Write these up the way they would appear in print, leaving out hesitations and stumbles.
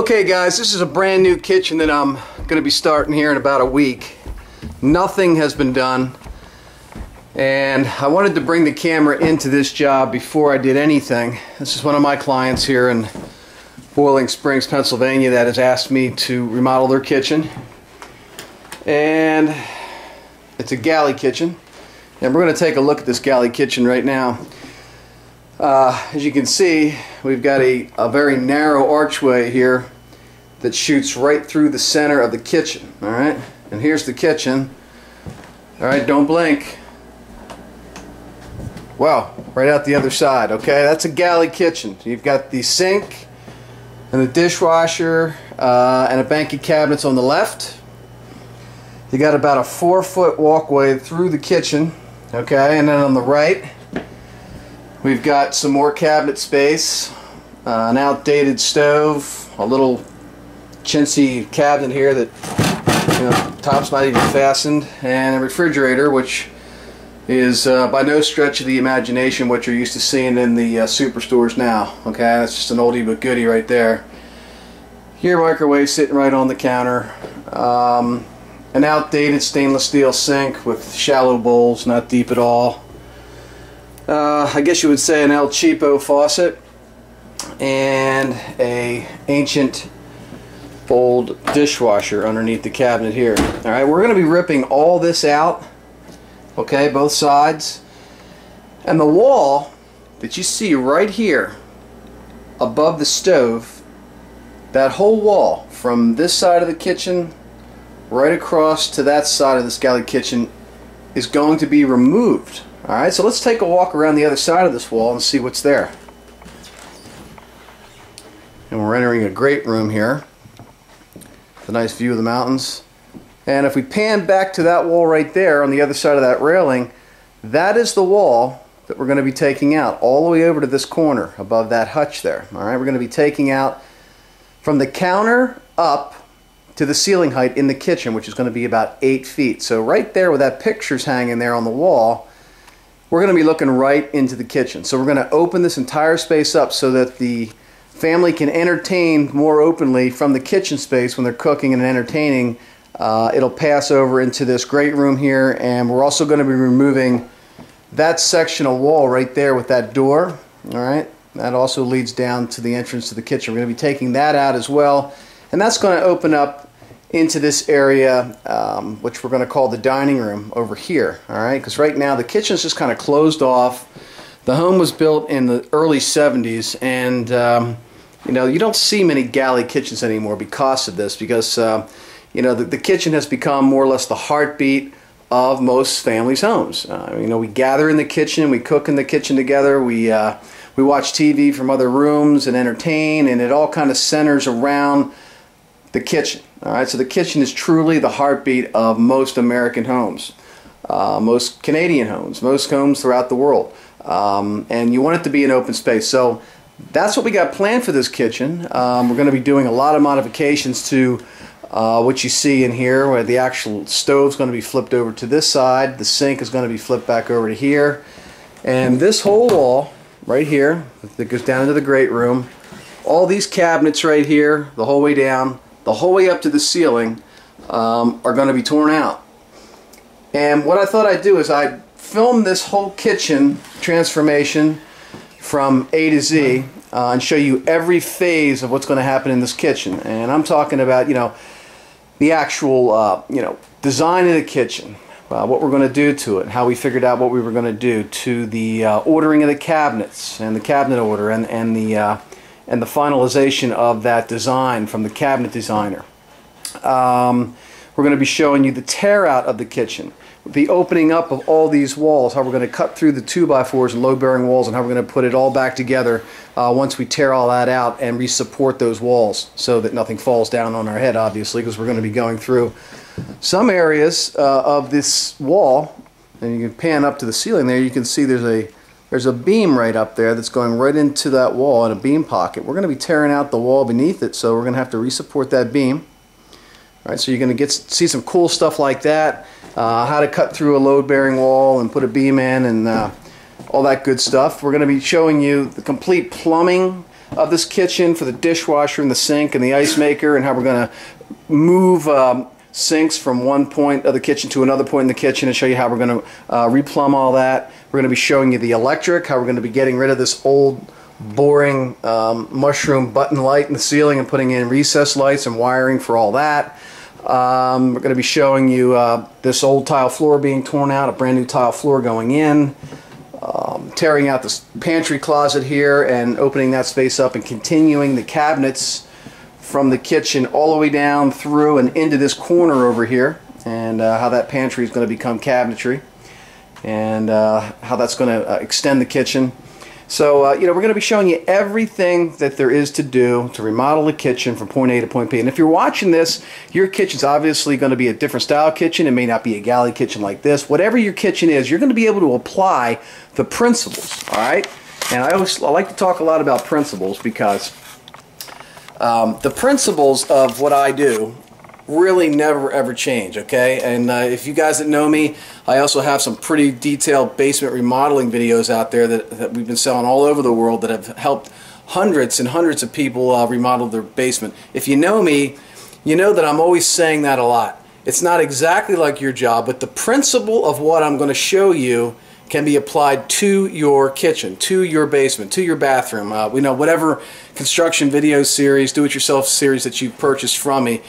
Okay guys, this is a brand new kitchen that I'm going to be starting here in about a week. Nothing has been done, and I wanted to bring the camera into this job before I did anything. This is one of my clients here in Boiling Springs, Pennsylvania, that has asked me to remodel their kitchen. And it's a galley kitchen, and we're going to take a look at this galley kitchen right now. As you can see, we've got a very narrow archway here that shoots right through the center of the kitchen. Alright, and here's the kitchen. Alright, don't blink. Wow, right out the other side. Okay, that's a galley kitchen. You've got the sink and the dishwasher and a bank of cabinets on the left. You got about a 4-foot walkway through the kitchen. Okay, and then on the right we've got some more cabinet space, an outdated stove, a little chintzy cabinet here that, you know, top's not even fastened, and a refrigerator, which is by no stretch of the imagination what you're used to seeing in the superstores now. Okay, that's just an oldie but goodie right there. Your microwave sitting right on the counter. An outdated stainless steel sink with shallow bowls, not deep at all. I guess you would say an El Cheapo faucet, and a ancient old dishwasher underneath the cabinet here. Alright, we're going to be ripping all this out, okay, both sides, and the wall that you see right here above the stove, that whole wall from this side of the kitchen right across to that side of this galley kitchen is going to be removed. Alright, so let's take a walk around the other side of this wall and see what's there. And we're entering a great room here with a nice view of the mountains. And if we pan back to that wall right there on the other side of that railing, that is the wall that we're going to be taking out all the way over to this corner above that hutch there. Alright, we're going to be taking out from the counter up to the ceiling height in the kitchen, which is going to be about 8 feet. So right there where that picture's hanging there on the wall, we're going to be looking right into the kitchen. So we're going to open this entire space up so that the family can entertain more openly from the kitchen space when they're cooking and entertaining. It'll pass over into this great room here, and we're also going to be removing that section of wall right there with that door. Alright, that also leads down to the entrance to the kitchen. We're going to be taking that out as well, and that's going to open up into this area, which we're going to call the dining room over here. Alright, because right now the kitchen's just kind of closed off. The home was built in the early 70s, and you know, you don't see many galley kitchens anymore because of this, because you know, the kitchen has become more or less the heartbeat of most families' homes. You know, we gather in the kitchen, we cook in the kitchen together, we watch TV from other rooms and entertain, and it all kind of centers around the kitchen. Alright, so the kitchen is truly the heartbeat of most American homes, most Canadian homes, most homes throughout the world, and you want it to be an open space. So that's what we got planned for this kitchen. We're going to be doing a lot of modifications to what you see in here, where the actual stove's going to be flipped over to this side, the sink is going to be flipped back over to here, and this whole wall right here that goes down into the great room, all these cabinets right here, the whole way down, the whole way up to the ceiling, are going to be torn out. And what I thought I'd do is I'd film this whole kitchen transformation from A to Z and show you every phase of what's going to happen in this kitchen. And I'm talking about, you know, the actual you know, design of the kitchen, what we're going to do to it, how we figured out what we were going to do, to the ordering of the cabinets and the cabinet order, and the finalization of that design from the cabinet designer. We're going to be showing you the tear out of the kitchen, the opening up of all these walls, how we're going to cut through the 2x4s and load-bearing walls, and how we're going to put it all back together once we tear all that out and re-support those walls so that nothing falls down on our head, obviously, because we're going to be going through some areas of this wall. And you can pan up to the ceiling there, you can see there's a beam right up there that's going right into that wall in a beam pocket. We're going to be tearing out the wall beneath it, so we're going to have to re-support that beam. Alright, so you're going to see some cool stuff like that, how to cut through a load-bearing wall and put a beam in, and all that good stuff. We're going to be showing you the complete plumbing of this kitchen for the dishwasher and the sink and the ice maker, and how we're going to move sinks from one point of the kitchen to another point in the kitchen, and show you how we're going to replumb all that. We're going to be showing you the electric, how we're going to be getting rid of this old boring mushroom button light in the ceiling and putting in recessed lights and wiring for all that. We're going to be showing you this old tile floor being torn out, a brand new tile floor going in, tearing out this pantry closet here and opening that space up and continuing the cabinets from the kitchen all the way down through and into this corner over here, and how that pantry is going to become cabinetry, and how that's going to extend the kitchen. So, you know, we're going to be showing you everything that there is to do to remodel a kitchen from point A to point B. And if you're watching this, your kitchen's obviously going to be a different style kitchen. It may not be a galley kitchen like this. Whatever your kitchen is, you're going to be able to apply the principles, all right? And I like to talk a lot about principles, because the principles of what I do really never ever change, okay? And if you guys that know me, I also have some pretty detailed basement remodeling videos out there that we've been selling all over the world that have helped hundreds and hundreds of people remodel their basement. If you know me, you know that I'm always saying that a lot. It's not exactly like your job, but the principle of what I'm going to show you can be applied to your kitchen, to your basement, to your bathroom. We know whatever construction video series, do-it-yourself series that you've purchased from me,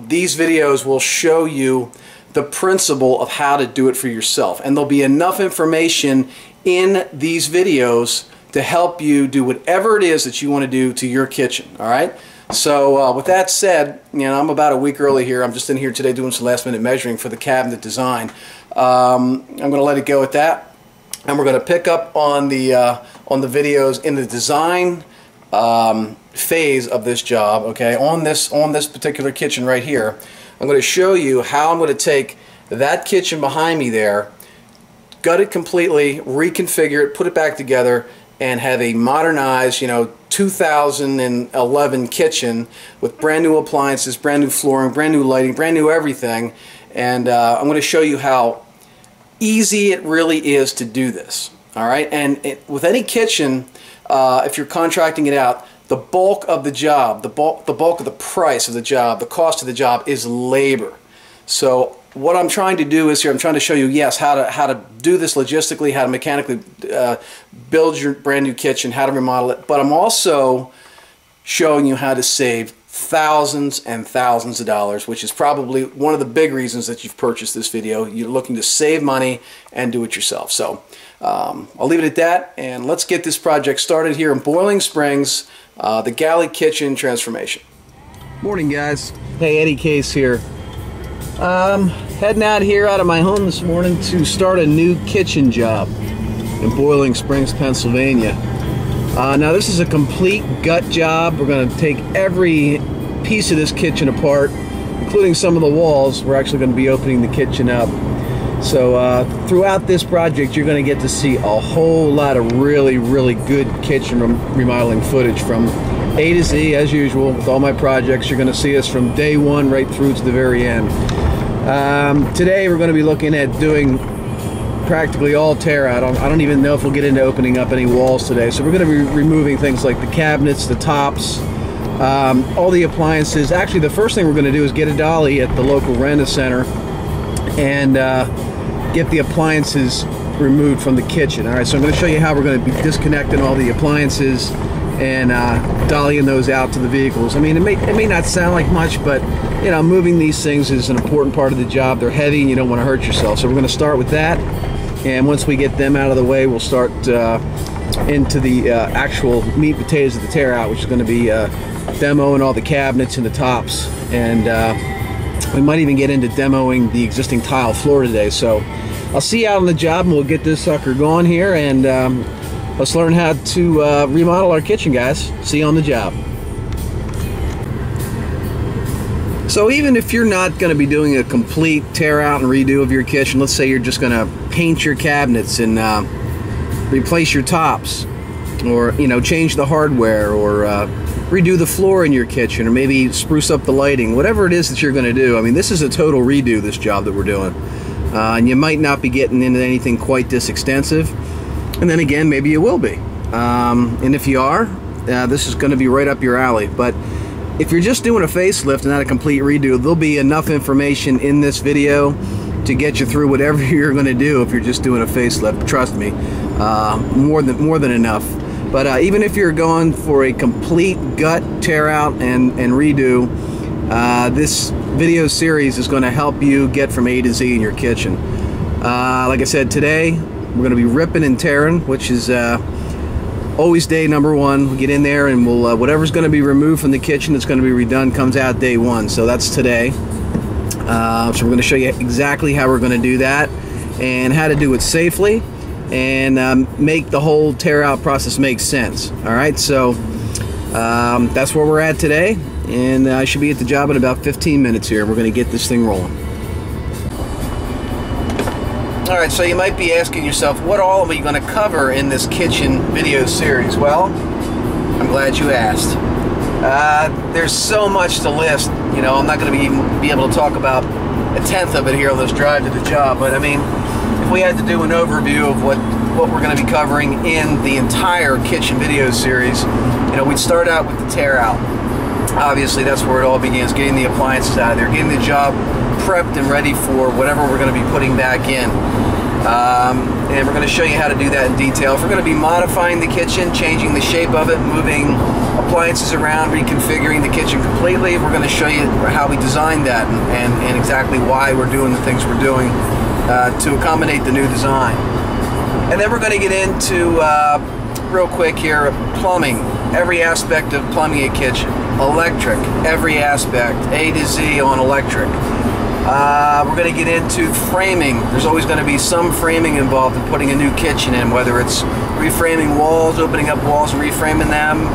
these videos will show you the principle of how to do it for yourself. And there'll be enough information in these videos to help you do whatever it is that you want to do to your kitchen, all right? So with that said, you know, I'm about a week early here. I'm just in here today doing some last-minute measuring for the cabinet design. I'm going to let it go at that, and we're going to pick up on the videos in the design phase of this job. Okay, on this particular kitchen right here, I'm going to show you how I'm going to take that kitchen behind me there, gut it completely, reconfigure it, put it back together, and have a modernized, you know, 2011 kitchen with brand new appliances, brand new flooring, brand new lighting, brand new everything. And I'm going to show you how easy it really is to do this. All right, and with any kitchen, if you're contracting it out, the bulk of the job, the bulk of the price of the job, the cost of the job is labor. So what I'm trying to do is here, I'm trying to show you, yes, how to do this logistically, how to mechanically build your brand new kitchen, how to remodel it, but I'm also showing you how to save thousands and thousands of dollars, which is probably one of the big reasons that you've purchased this video. You're looking to save money and do it yourself. So I'll leave it at that, and let's get this project started here in Boiling Springs, the galley kitchen transformation. Morning, guys. Hey, Eddie Case here. Heading out here out of my home this morning to start a new kitchen job in Boiling Springs, Pennsylvania. Now this is a complete gut job. We're going to take every piece of this kitchen apart, including some of the walls. We're actually going to be opening the kitchen up. So throughout this project, you're going to get to see a whole lot of really, really good kitchen remodeling footage from A to Z, as usual. With all my projects, you're going to see us from day one right through to the very end. Today we're going to be looking at doing practically all tear out. I don't even know if we'll get into opening up any walls today. So we're going to be removing things like the cabinets, the tops, all the appliances. Actually, the first thing we're going to do is get a dolly at the local rent-a-center and get the appliances removed from the kitchen. All right, so I'm going to show you how we're going to be disconnecting all the appliances and dollying those out to the vehicles. I mean, it may not sound like much, but you know, moving these things is an important part of the job. They're heavy and you don't want to hurt yourself. So we're going to start with that, and once we get them out of the way, we'll start into the actual meat and potatoes of the tear out, which is going to be demoing all the cabinets and the tops, and we might even get into demoing the existing tile floor today. So I'll see you out on the job, and we'll get this sucker going here, and let's learn how to remodel our kitchen, guys. See you on the job. So even if you're not going to be doing a complete tear out and redo of your kitchen, let's say you're just going to paint your cabinets and replace your tops, or you know, change the hardware, or redo the floor in your kitchen, or maybe spruce up the lighting, whatever it is that you're going to do. I mean, this is a total redo, this job that we're doing, and you might not be getting into anything quite this extensive, and then again, maybe you will be, and if you are, this is going to be right up your alley. But if you're just doing a facelift and not a complete redo, there'll be enough information in this video to get you through whatever you're going to do if you're just doing a facelift. Trust me, more than enough. But even if you're going for a complete gut tear out and redo, this video series is going to help you get from A to Z in your kitchen. Like I said, today we're going to be ripping and tearing, which is always day number one. We'll get in there and we'll whatever's going to be removed from the kitchen that's going to be redone comes out day one. So that's today. So we're going to show you exactly how we're going to do that and how to do it safely and make the whole tear out process make sense. Alright, so that's where we're at today, and I should be at the job in about 15 minutes here. We're going to get this thing rolling. Alright, so you might be asking yourself, what all are we going to cover in this kitchen video series? Well, I'm glad you asked. There's so much to list. You know, I'm not going to even be able to talk about a tenth of it here on this drive to the job, but I mean, if we had to do an overview of what we're going to be covering in the entire kitchen video series, you know, we'd start out with the tear out. Obviously, that's where it all begins, getting the appliances out of there, getting the job prepped and ready for whatever we're going to be putting back in. And we're going to show you how to do that in detail. If we're going to be modifying the kitchen, changing the shape of it, moving appliances around, reconfiguring the kitchen completely, we're going to show you how we designed that and exactly why we're doing the things we're doing to accommodate the new design. And then we're going to get into, real quick here, plumbing. Every aspect of plumbing a kitchen. Electric, every aspect, A to Z on electric. We're going to get into framing. There's always going to be some framing involved in putting a new kitchen in, whether it's reframing walls, opening up walls and reframing them,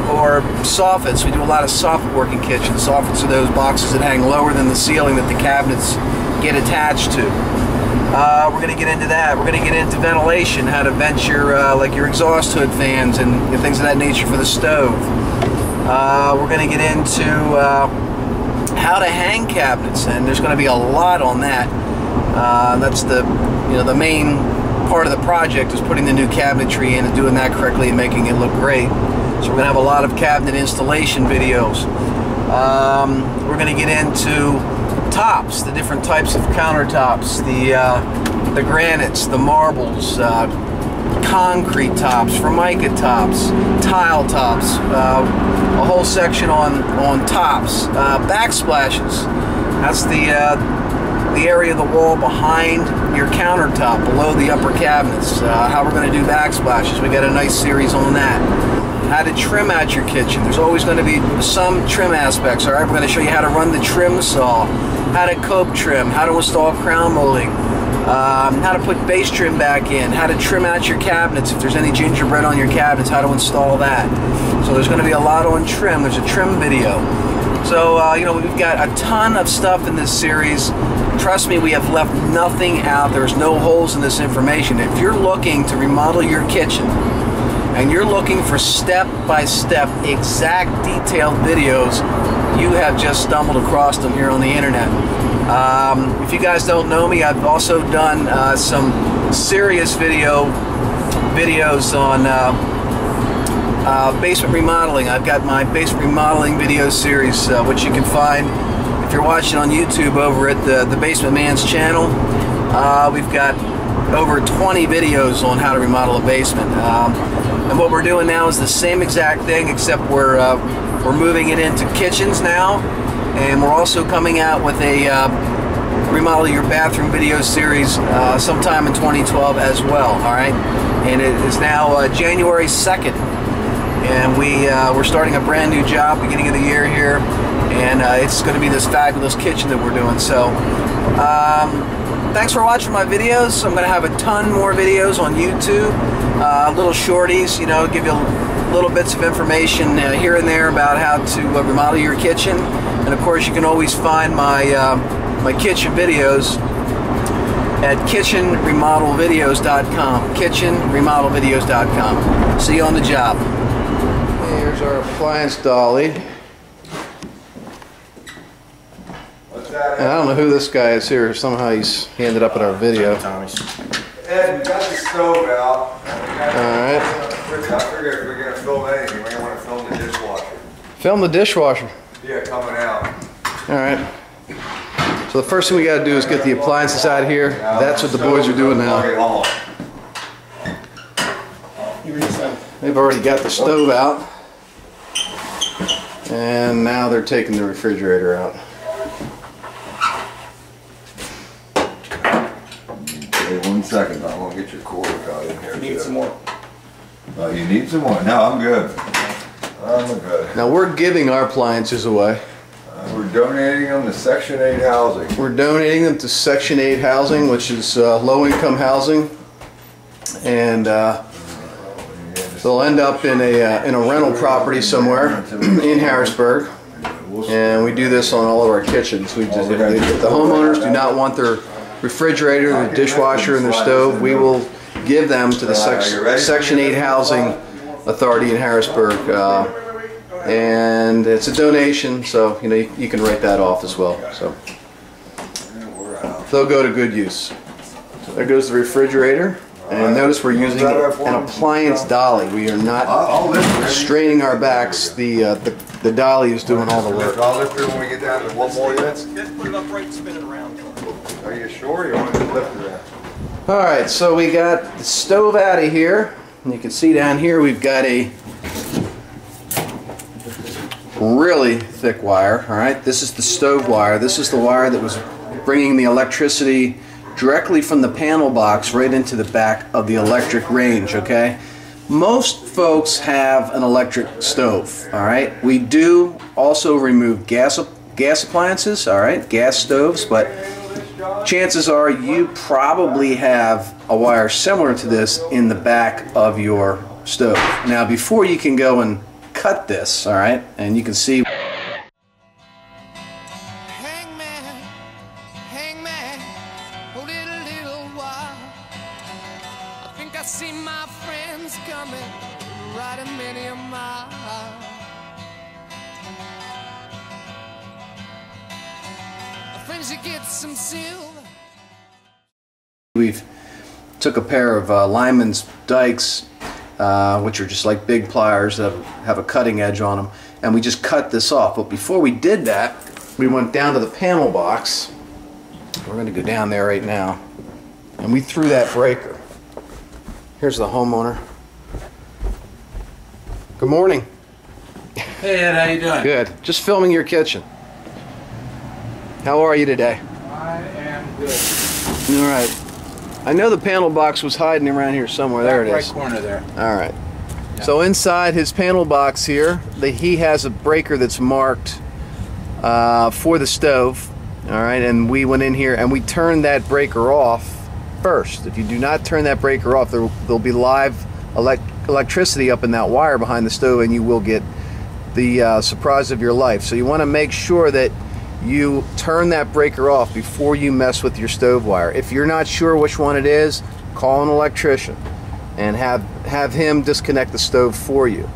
or soffits. We do a lot of soffit work in kitchens. Soffits are those boxes that hang lower than the ceiling that the cabinets get attached to. We're going to get into that. We're going to get into ventilation, how to vent your like your exhaust hood fans and things of that nature for the stove. We're going to get into how to hang cabinets, and there's going to be a lot on that. That's the main part of the project, is putting the new cabinetry in and doing that correctly and making it look great. So we're going to have a lot of cabinet installation videos. We're going to get into tops, the different types of countertops, the granites, the marbles, concrete tops, formica tops, tile tops, a whole section on tops, backsplashes. That's the area of the wall behind your countertop, below the upper cabinets. How we're going to do backsplashes. We got a nice series on that. How to trim out your kitchen. There's always going to be some trim aspects. All right, we're going to show you how to run the trim saw, how to cope trim, how to install crown molding, how to put base trim back in, how to trim out your cabinets if there's any gingerbread on your cabinets, how to install that. So there's going to be a lot on trim. There's a trim video. So you know, we've got a ton of stuff in this series. Trust me, we have left nothing out. There's no holes in this information. If you're looking to remodel your kitchen and you're looking for step-by-step, exact, detailed videos, you have just stumbled across them here on the internet. If you guys don't know me, I've also done some serious videos on basement remodeling. I've got my basement remodeling video series, which you can find if you're watching on YouTube over at the Basement Man's channel. We've got over 20 videos on how to remodel a basement. And what we're doing now is the same exact thing, except we're moving it into kitchens now, and we're also coming out with a remodel your bathroom video series sometime in 2012 as well. All right, and it is now January 2nd, and we're starting a brand new job beginning of the year here, and it's going to be this fabulous kitchen that we're doing. So thanks for watching my videos. I'm going to have a ton more videos on YouTube, little shorties, you know, give you little bits of information here and there about how to remodel your kitchen. And of course, you can always find my my kitchen videos at kitchenremodelvideos.com. kitchenremodelvideos.com. See you on the job. Here's our appliance dolly. And I don't know who this guy is here. Somehow he ended up in our video. Ed, we got the stove out. Alright. I figured if we're going to film anything, Film the dishwasher. Yeah, coming out. Alright. So the first thing we gotta do is get the appliances out of here. That's what the boys are doing now. They've already got the stove out. And now they're taking the refrigerator out. Wait 1 second, I want to get your cord out in here. You need some more. You need some more? No, I'm good. I'm good. Now we're giving our appliances away. We're donating them to Section 8 housing. We're donating them to Section 8 housing, which is low-income housing, and they'll end up in a rental property somewhere in Harrisburg. And we do this on all of our kitchens. We just, if the homeowners do not want their refrigerator, their dishwasher, and their stove, we will give them to the Section 8 Housing Authority in Harrisburg. And it's a donation, so you know you can write that off as well. So they'll go to good use. There goes the refrigerator, and notice we're using an appliance dolly. We are not straining our backs. The dolly is doing all the work. I'll lift her when we get down to one more unit. Just put it up right and spin it around. Are you sure you want to lift her? All right, so we got the stove out of here, and you can see down here we've got a really thick wire. All right, this is the stove wire. This is the wire that was bringing the electricity directly from the panel box right into the back of the electric range. Okay, most folks have an electric stove. All right, we do also remove gas appliances. All right, gas stoves, but chances are you probably have a wire similar to this in the back of your stove. Now, before you can go and cut this, all right, and you can see. Hangman, hangman, hold it a little while. I think I see my friends coming, riding many a mile. My friends should get some silver. We've took a pair of Lyman's dikes, which are just like big pliers that have a cutting edge on them, and we just cut this off. But before we did that, we went down to the panel box. We're going to go down there right now, and we threw that breaker. Here's the homeowner. Good morning. Hey Ed, how you doing? Good. Just filming your kitchen. How are you today? I am good. All right. I know the panel box was hiding around here somewhere. There it is. Right corner there. All right. Yeah. So inside his panel box here, he has a breaker that's marked for the stove. All right, and we went in here and we turned that breaker off first. If you do not turn that breaker off, there'll be live electricity up in that wire behind the stove, and you will get the surprise of your life. So you want to make sure that you turn that breaker off before you mess with your stove wire. If you're not sure which one it is, call an electrician and have him disconnect the stove for you.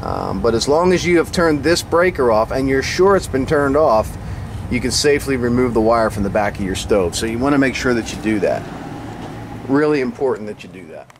But as long as you have turned this breaker off and you're sure it's been turned off, you can safely remove the wire from the back of your stove. So you want to make sure that you do that. Really important that you do that.